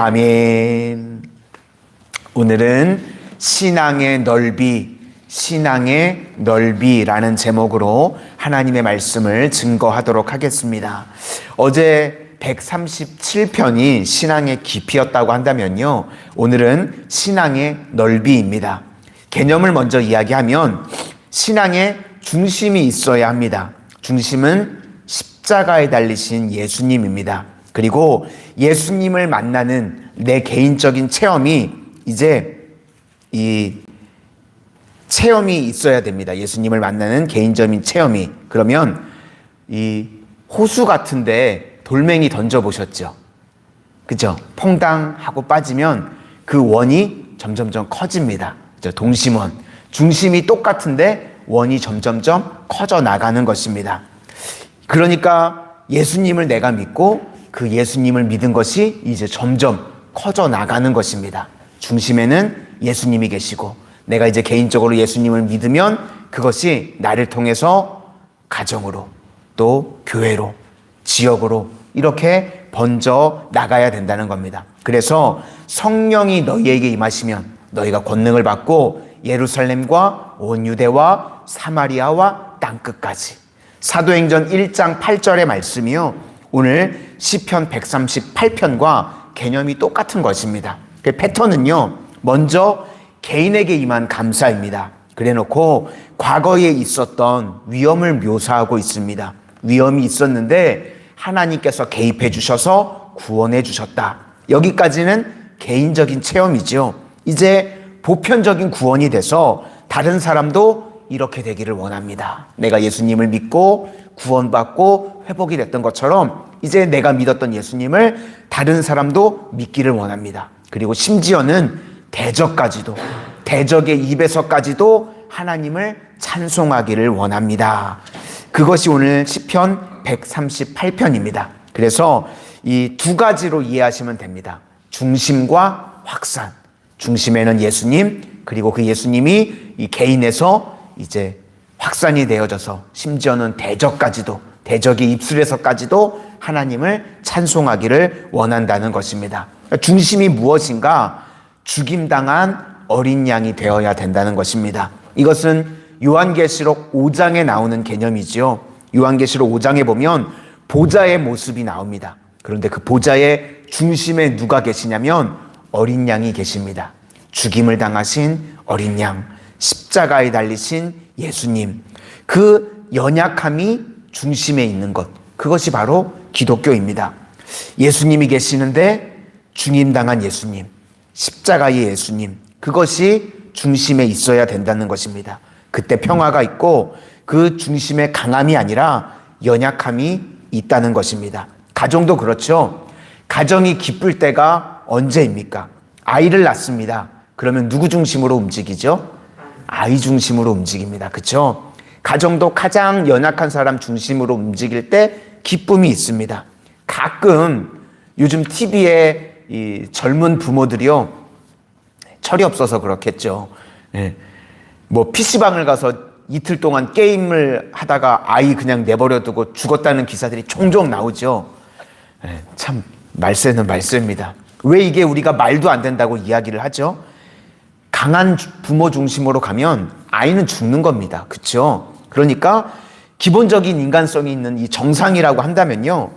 아멘. 오늘은 신앙의 넓이라는 제목으로 하나님의 말씀을 증거하도록 하겠습니다. 어제 137편이 신앙의 깊이였다고 한다면요, 오늘은 신앙의 넓이입니다. 개념을 먼저 이야기하면 신앙의 중심이 있어야 합니다. 중심은 십자가에 달리신 예수님입니다. 그리고 예수님을 만나는 내 개인적인 체험이 이 체험이 있어야 됩니다. 예수님을 만나는 개인적인 체험이. 그러면 이 호수 같은데 돌멩이 던져보셨죠? 그죠? 퐁당하고 빠지면 그 원이 점점점 커집니다. 그죠? 동심원. 중심이 똑같은데 원이 점점점 커져 나가는 것입니다. 그러니까 예수님을 내가 믿고 그 예수님을 믿은 것이 이제 점점 커져 나가는 것입니다. 중심에는 예수님이 계시고 내가 이제 개인적으로 예수님을 믿으면 그것이 나를 통해서 가정으로 또 교회로 지역으로 이렇게 번져 나가야 된다는 겁니다. 그래서 성령이 너희에게 임하시면 너희가 권능을 받고 예루살렘과 온 유대와 사마리아와 땅끝까지. 사도행전 1장 8절의 말씀이요, 오늘 시편 138편과 개념이 똑같은 것입니다. 그 패턴은요, 먼저 개인에게 임한 감사입니다. 그래놓고 과거에 있었던 위험을 묘사하고 있습니다. 위험이 있었는데 하나님께서 개입해 주셔서 구원해 주셨다. 여기까지는 개인적인 체험이죠. 이제 보편적인 구원이 돼서 다른 사람도 이렇게 되기를 원합니다. 내가 예수님을 믿고 구원받고 회복이 됐던 것처럼 이제 내가 믿었던 예수님을 다른 사람도 믿기를 원합니다. 그리고 심지어는 대적의 입에서까지도 하나님을 찬송하기를 원합니다. 그것이 오늘 시편 138편입니다. 그래서 이 두 가지로 이해하시면 됩니다. 중심과 확산. 중심에는 예수님, 그리고 그 예수님이 이 개인에서 이제 확산이 되어져서 심지어는 대적의 입술에서까지도 하나님을 찬송하기를 원한다는 것입니다. 중심이 무엇인가? 죽임당한 어린 양이 되어야 된다는 것입니다. 이것은 요한계시록 5장에 나오는 개념이죠. 요한계시록 5장에 보면 보좌의 모습이 나옵니다. 그런데 그 보좌의 중심에 누가 계시냐면 어린 양이 계십니다. 죽임을 당하신 어린 양, 십자가에 달리신 예수님, 그 연약함이 중심에 있는 것, 그것이 바로 기독교입니다. 예수님이 계시는데 죽임당한 예수님, 십자가의 예수님, 그것이 중심에 있어야 된다는 것입니다. 그때 평화가 있고 그 중심에 강함이 아니라 연약함이 있다는 것입니다. 가정도 그렇죠. 가정이 기쁠 때가 언제입니까? 아이를 낳습니다. 그러면 누구 중심으로 움직이죠? 아이 중심으로 움직입니다. 그렇죠? 가정도 가장 연약한 사람 중심으로 움직일 때 기쁨이 있습니다. 가끔 요즘 TV에 이 젊은 부모들이요, 철이 없어서 그렇겠죠. 뭐 PC방을 가서 이틀 동안 게임을 하다가 아이 그냥 내버려두고 죽었다는 기사들이 종종 나오죠. 참 말세는 말세입니다. 왜 이게 우리가 말도 안 된다고 이야기를 하죠? 강한 부모 중심으로 가면 아이는 죽는 겁니다. 그렇죠? 그러니까 기본적인 인간성이 있는 이 정상이라고 한다면요,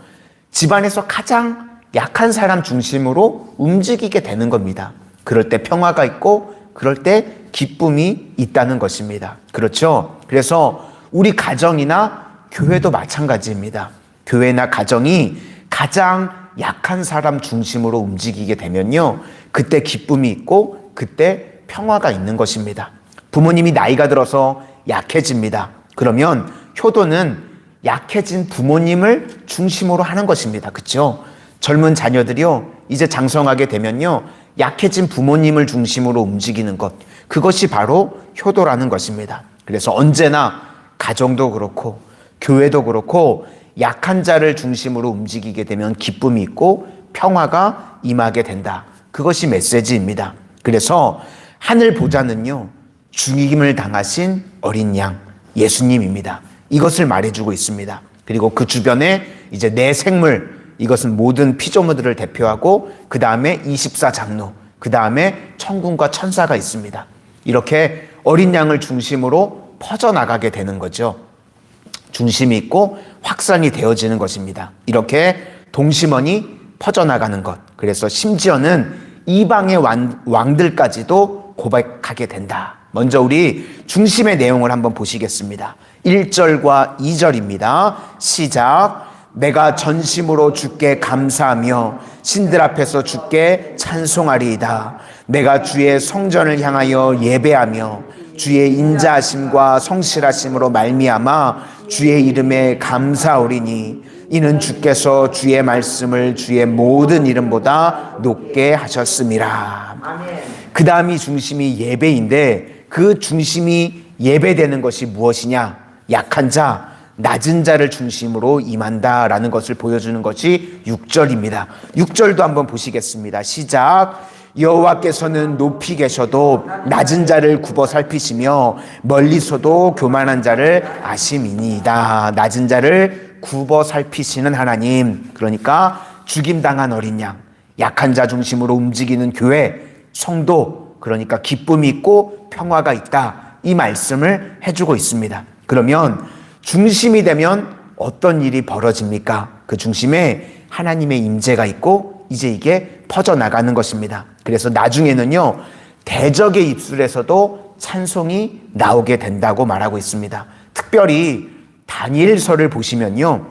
집안에서 가장 약한 사람 중심으로 움직이게 되는 겁니다. 그럴 때 평화가 있고 그럴 때 기쁨이 있다는 것입니다. 그렇죠? 그래서 우리 가정이나 교회도 마찬가지입니다. 교회나 가정이 가장 약한 사람 중심으로 움직이게 되면요, 그때 기쁨이 있고 그때 평화가 있는 것입니다. 부모님이 나이가 들어서 약해집니다. 그러면 효도는 약해진 부모님을 중심으로 하는 것입니다. 그렇죠? 젊은 자녀들이요, 이제 장성하게 되면요, 약해진 부모님을 중심으로 움직이는 것, 그것이 바로 효도라는 것입니다. 그래서 언제나 가정도 그렇고 교회도 그렇고 약한 자를 중심으로 움직이게 되면 기쁨이 있고 평화가 임하게 된다. 그것이 메시지입니다. 그래서 하늘 보좌는요, 죽임을 당하신 어린 양 예수님입니다. 이것을 말해주고 있습니다. 그리고 그 주변에 이제 내 생물, 이것은 모든 피조물들을 대표하고 그 다음에 24장로, 그 다음에 천군과 천사가 있습니다. 이렇게 어린 양을 중심으로 퍼져나가게 되는 거죠. 중심이 있고 확산이 되어지는 것입니다. 이렇게 동심원이 퍼져나가는 것. 그래서 심지어는 이방의 왕들까지도 고백하게 된다. 먼저 우리 중심의 내용을 한번 보시겠습니다. 1절과 2절입니다. 시작. 내가 전심으로 주께 감사하며 신들 앞에서 주께 찬송하리이다. 내가 주의 성전을 향하여 예배하며 주의 인자하심과 성실하심으로 말미암아 주의 이름에 감사하오리니 이는 주께서 주의 말씀을 주의 모든 이름보다 높게 하셨음이라. 그 다음이 중심이 예배인데 그 중심이 예배되는 것이 무엇이냐? 약한 자, 낮은 자를 중심으로 임한다라는 것을 보여주는 것이 6절입니다. 6절도 한번 보시겠습니다. 시작. 여호와께서는 높이 계셔도 낮은 자를 굽어 살피시며 멀리서도 교만한 자를 아심이니이다. 낮은 자를 굽어 살피시는 하나님, 그러니까 죽임당한 어린 양, 약한 자 중심으로 움직이는 교회, 성도, 그러니까 기쁨이 있고 평화가 있다. 이 말씀을 해주고 있습니다. 그러면 중심이 되면 어떤 일이 벌어집니까? 그 중심에 하나님의 임재가 있고 이제 이게 퍼져나가는 것입니다. 그래서 나중에는요, 대적의 입술에서도 찬송이 나오게 된다고 말하고 있습니다. 특별히 다니엘서를 보시면요,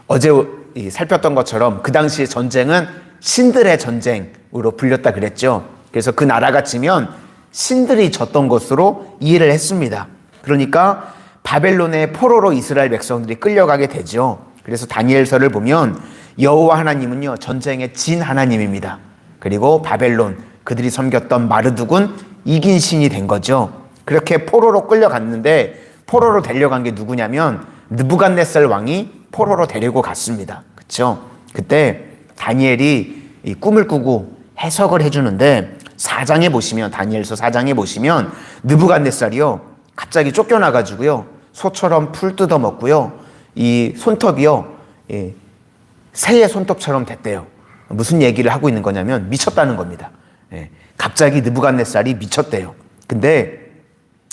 어제 살폈던 것처럼 그 당시의 전쟁은 신들의 전쟁으로 불렸다 그랬죠. 그래서 그 나라가 지면 신들이 졌던 것으로 이해를 했습니다. 그러니까 바벨론의 포로로 이스라엘 백성들이 끌려가게 되죠. 그래서 다니엘서를 보면 여호와 하나님은요, 전쟁에 진 하나님입니다. 그리고 바벨론, 그들이 섬겼던 마르둑은 이긴 신이 된 거죠. 그렇게 포로로 끌려갔는데 포로로 데려간 게 누구냐면 느부갓네살 왕이 포로로 데리고 갔습니다. 그렇죠? 그때 다니엘이 이 꿈을 꾸고 해석을 해주는데 4장에 보시면, 다니엘서 4장에 보시면 느부갓네살이요, 갑자기 쫓겨나가지고요, 소처럼 풀 뜯어 먹고요, 이 손톱이요, 새의 손톱처럼 됐대요. 무슨 얘기를 하고 있는 거냐면 미쳤다는 겁니다. 갑자기 느부갓네살이 미쳤대요. 근데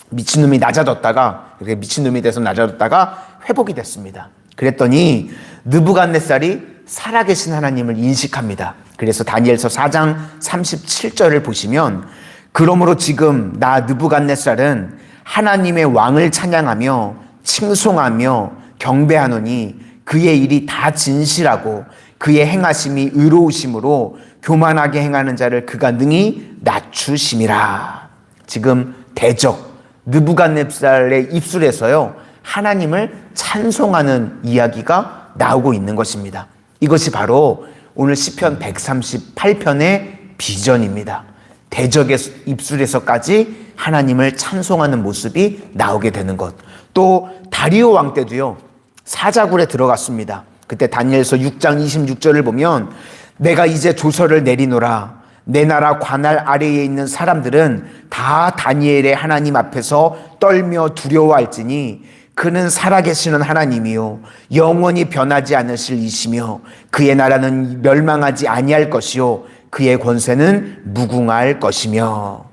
미친놈이 낮아졌다가, 이렇게 미친놈이 돼서 낮아졌다가 회복이 됐습니다. 그랬더니 느부갓네살이 살아계신 하나님을 인식합니다. 그래서 다니엘서 4장 37절을 보시면, 그러므로 지금 나 느부갓네살은 하나님의 왕을 찬양하며 칭송하며 경배하노니 그의 일이 다 진실하고 그의 행하심이 의로우심으로 교만하게 행하는 자를 그가 능히 낮추심이라. 지금 대적 느부갓네살의 입술에서요, 하나님을 찬송하는 이야기가 나오고 있는 것입니다. 이것이 바로 오늘 시편 138편의 비전입니다. 대적의 입술에서까지 하나님을 찬송하는 모습이 나오게 되는 것. 또 다리오 왕 때도요, 사자굴에 들어갔습니다. 그때 다니엘서 6장 26절을 보면 내가 이제 조서를 내리노라. 내 나라 관할 아래에 있는 사람들은 다 다니엘의 하나님 앞에서 떨며 두려워할지니 그는 살아계시는 하나님이요 영원히 변하지 않으실 이시며 그의 나라는 멸망하지 아니할 것이요 그의 권세는 무궁할 것이며.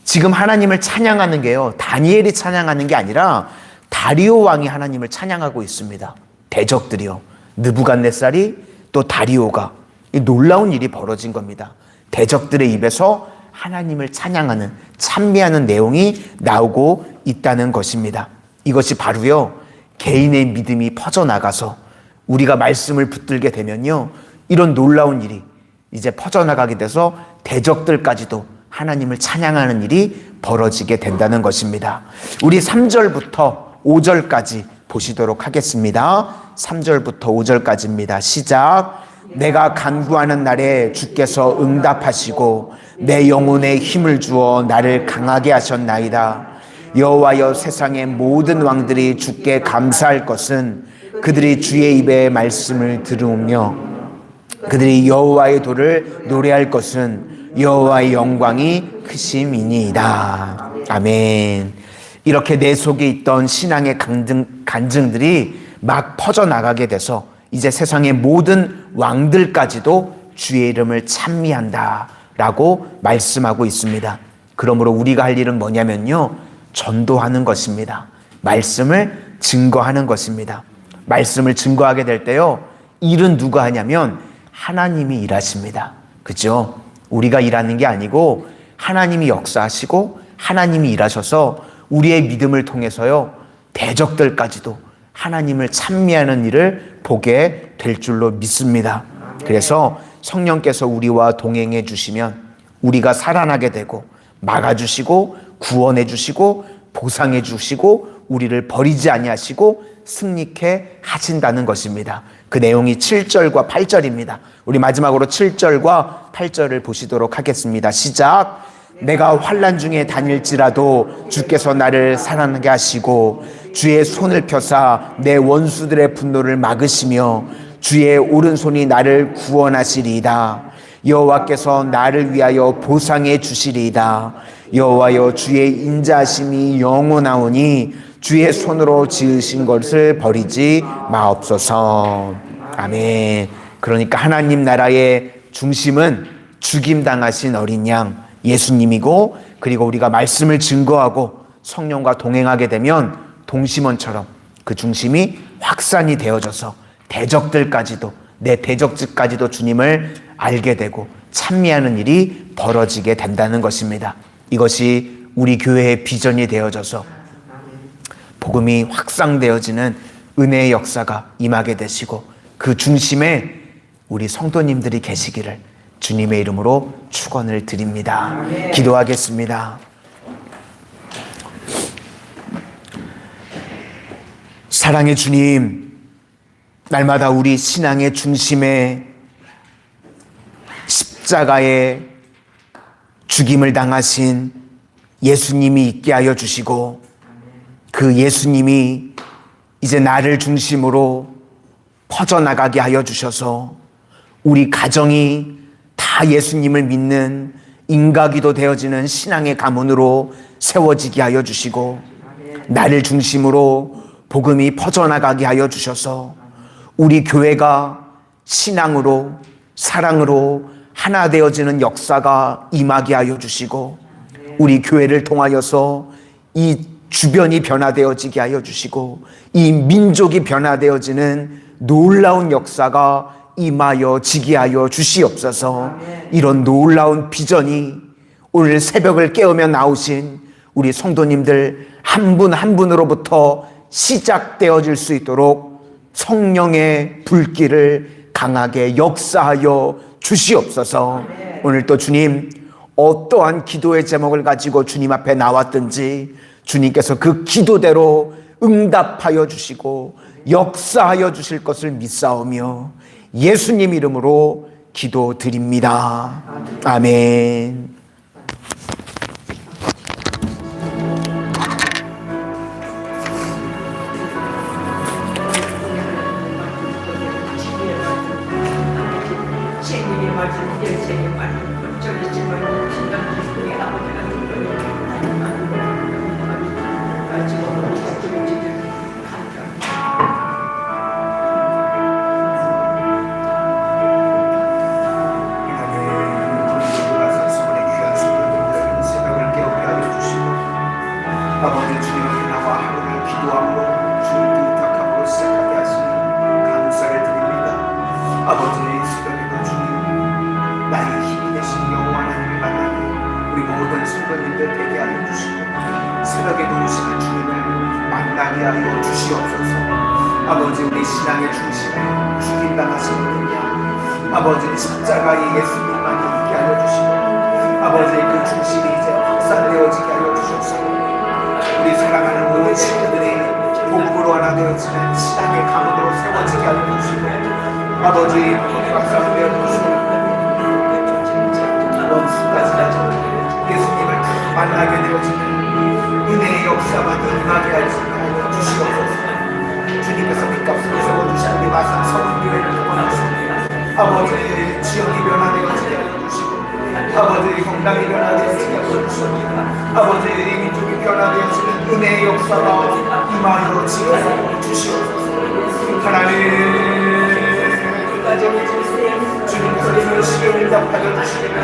지금 하나님을 찬양하는 게요, 다니엘이 찬양하는 게 아니라 다리오 왕이 하나님을 찬양하고 있습니다. 대적들이요, 느부갓네살이 또 다리오가, 이 놀라운 일이 벌어진 겁니다. 대적들의 입에서 하나님을 찬양하는, 찬미하는 내용이 나오고 있다는 것입니다. 이것이 바로요, 개인의 믿음이 퍼져나가서 우리가 말씀을 붙들게 되면요, 이런 놀라운 일이 이제 퍼져나가게 돼서 대적들까지도 하나님을 찬양하는 일이 벌어지게 된다는 것입니다. 우리 3절부터 5절까지 보시도록 하겠습니다. 3절부터 5절까지입니다. 시작. 내가 간구하는 날에 주께서 응답하시고 내 영혼에 힘을 주어 나를 강하게 하셨나이다. 여호와여, 세상의 모든 왕들이 주께 감사할 것은 그들이 주의 입의 말씀을 들으며 그들이 여호와의 도를 노래할 것은 여호와의 영광이 크심이니이다. 아멘. 이렇게 내 속에 있던 신앙의 간증들이 막 퍼져나가게 돼서 이제 세상의 모든 왕들까지도 주의 이름을 찬미한다 라고 말씀하고 있습니다. 그러므로 우리가 할 일은 뭐냐면요, 전도하는 것입니다. 말씀을 증거하는 것입니다. 말씀을 증거하게 될 때요, 일은 누가 하냐면 하나님이 일하십니다. 그죠? 우리가 일하는 게 아니고 하나님이 역사하시고 하나님이 일하셔서 우리의 믿음을 통해서요, 대적들까지도 하나님을 찬미하는 일을 보게 될 줄로 믿습니다. 그래서 성령께서 우리와 동행해 주시면 우리가 살아나게 되고 막아주시고 구원해 주시고 보상해 주시고 우리를 버리지 아니하시고 승리케 하신다는 것입니다. 그 내용이 7절과 8절입니다. 우리 마지막으로 7절과 8절을 보시도록 하겠습니다. 시작. 내가 환난 중에 다닐지라도 주께서 나를 살아나게 하시고 주의 손을 펴사 내 원수들의 분노를 막으시며 주의 오른손이 나를 구원하시리이다. 여호와께서 나를 위하여 보상해 주시리이다. 여호와여, 주의 인자하심이 영원하오니 주의 손으로 지으신 것을 버리지 마옵소서. 아멘. 그러니까 하나님 나라의 중심은 죽임당하신 어린 양 예수님이고, 그리고 우리가 말씀을 증거하고 성령과 동행하게 되면 동심원처럼 그 중심이 확산이 되어져서 대적들까지도, 내 대적들까지도 주님을 알게 되고 찬미하는 일이 벌어지게 된다는 것입니다. 이것이 우리 교회의 비전이 되어져서 복음이 확산되어지는 은혜의 역사가 임하게 되시고 그 중심에 우리 성도님들이 계시기를 주님의 이름으로 축원을 드립니다. 기도하겠습니다. 사랑의 주님, 날마다 우리 신앙의 중심에 십자가에 죽임을 당하신 예수님이 있게 하여 주시고, 그 예수님이 이제 나를 중심으로 퍼져나가게 하여 주셔서 우리 가정이 다 예수님을 믿는 인가기도 되어지는 신앙의 가문으로 세워지게 하여 주시고, 나를 중심으로 복음이 퍼져나가게 하여 주셔서 우리 교회가 신앙으로 사랑으로 하나 되어지는 역사가 임하게 하여 주시고, 우리 교회를 통하여서 이 주변이 변화되어지게 하여 주시고 이 민족이 변화되어지는 놀라운 역사가 임하여지게 하여 주시옵소서. 이런 놀라운 비전이 오늘 새벽을 깨우며 나오신 우리 성도님들 한 분 한 분으로부터 시작되어질 수 있도록 성령의 불길을 강하게 역사하여 주시옵소서. 오늘 또 주님, 어떠한 기도의 제목을 가지고 주님 앞에 나왔든지 주님께서 그 기도대로 응답하여 주시고 역사하여 주실 것을 믿사오며 예수님 이름으로 기도드립니다. 아멘. 아버지, 주님 앞에 나와 하루를 기도함으로 주를 의탁함으로 시작하게 하시니 감사를 드립니다. 아버지, 이 새벽에도 주님, 나의 힘이 되신 여호와 하나님을 만나니 우리 모든 성도님들 되게 하여 주시고 새벽에도 오시는 주님을 만나게 하여 주시옵소서. 아버지, 우리 신앙의 중심에 죽임당하신 분이야 아버지, 십자가의 예수님만이 있게 하여 주시고 아버지, 그 중심이 이제 확산되어지게 하여 주셨소. 우리 사랑하는 모든 친구들이 복음으로 하나 되어지는 신앙의 가문으로 세워지게 하여 주시고 아버지, 복음이 확산되어 주시고 원수까지 예수님을 다 만나게 되어지는 은혜의 역사만 임하게 하여 주시옵소서. 주님께서 빚값으로 세워주신 우리 마산 서문교회를 통하여서 아버지, 지역이 변화되어지게 하여 주시고 아버지, 건강이 변화되어지게 하여 주시고 아버지, 민족이 변화되어지는 은혜의 역사가 임하여 주시옵소서. 하나님, 주님 들으시고 응답하여 주시기를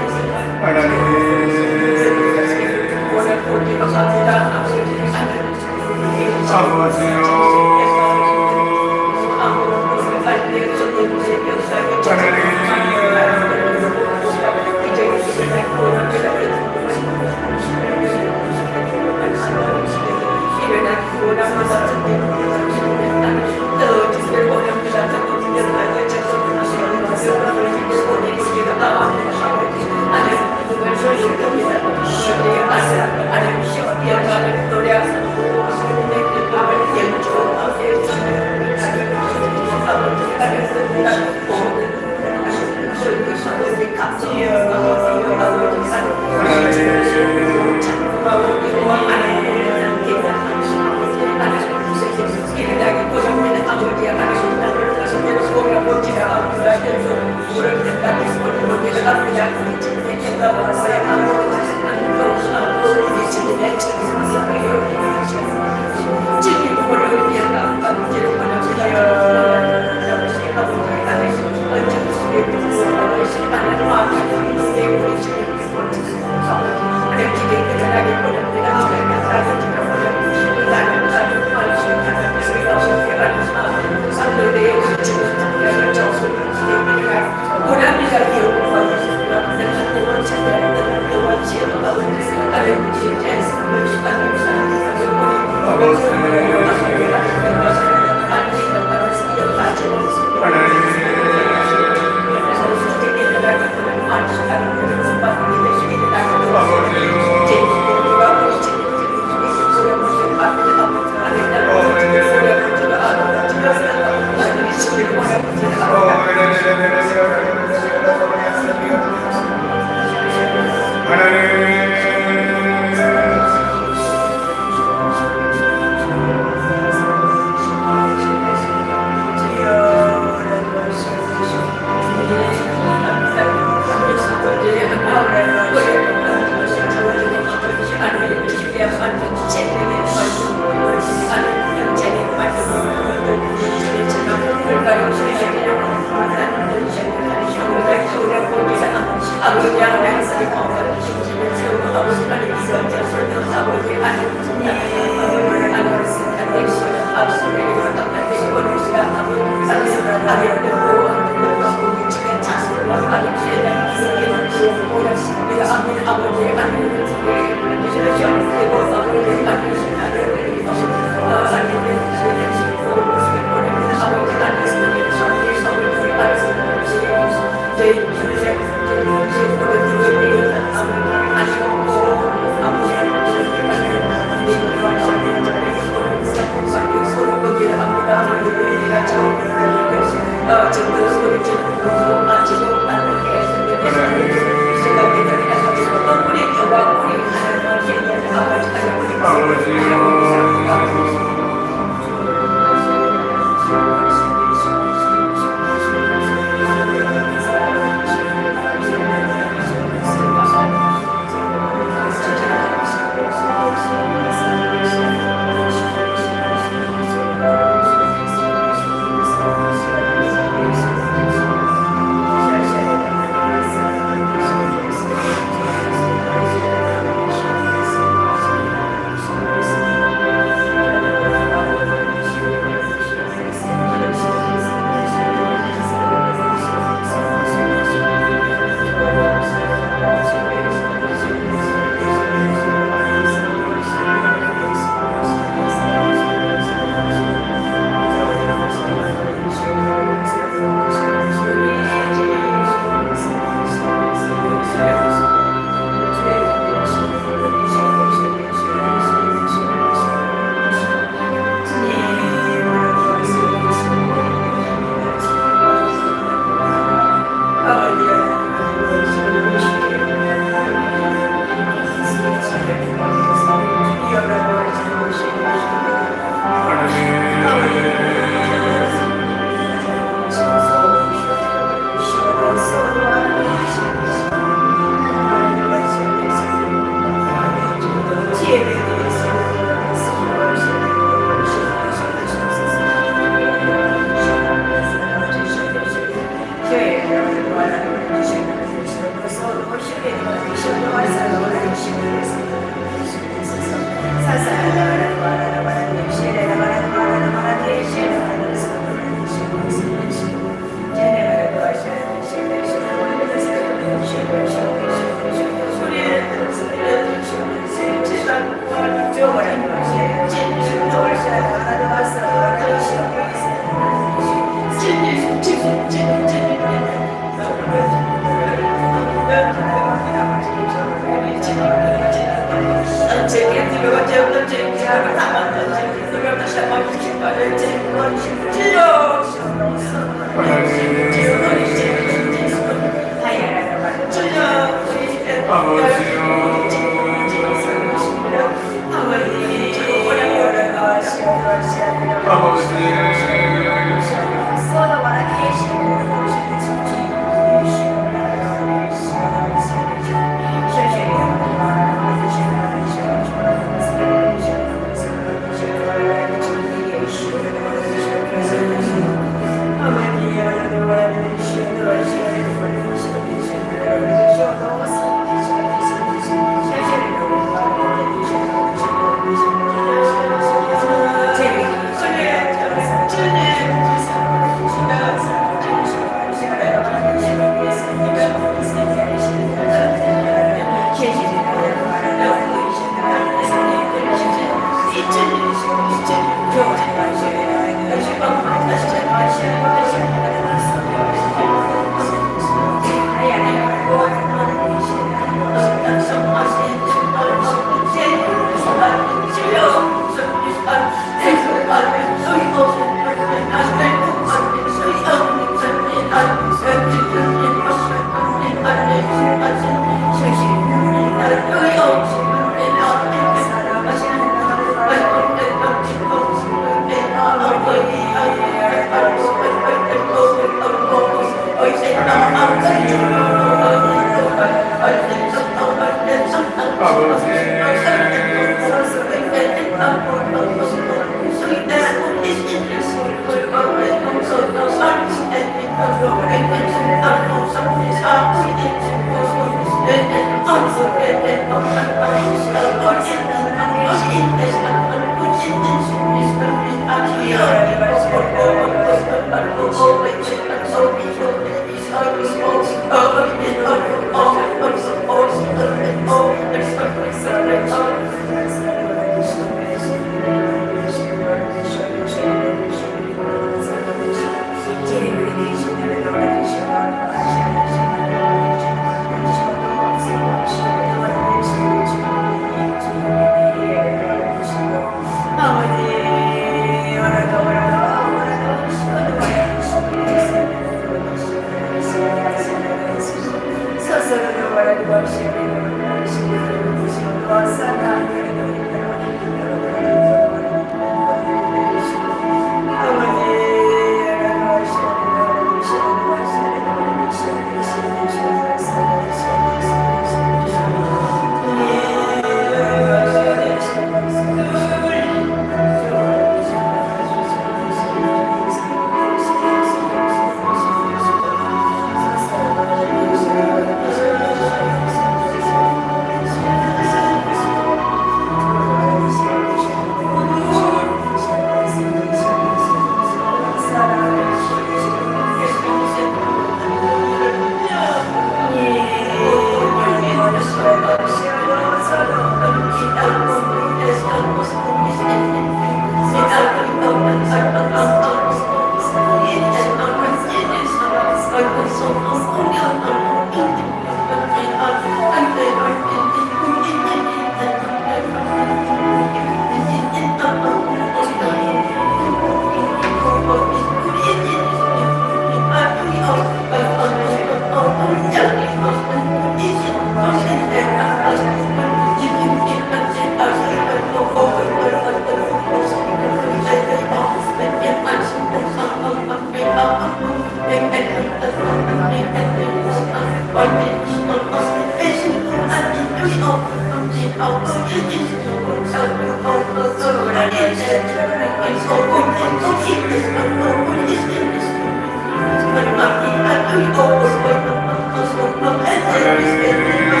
Hallelujah.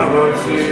Oh,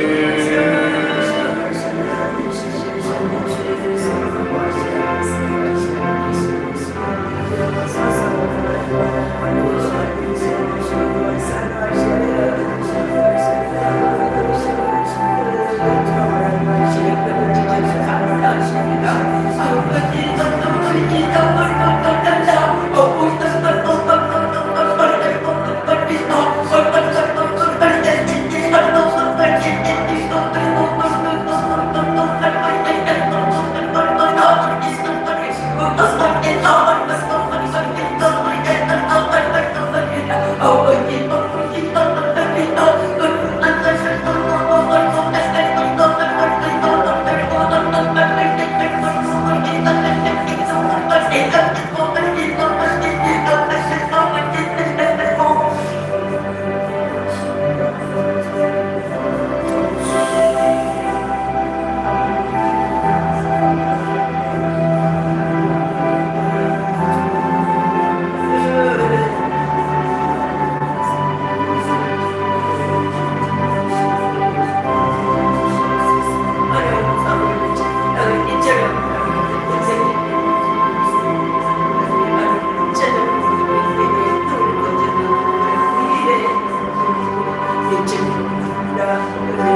감사합니다.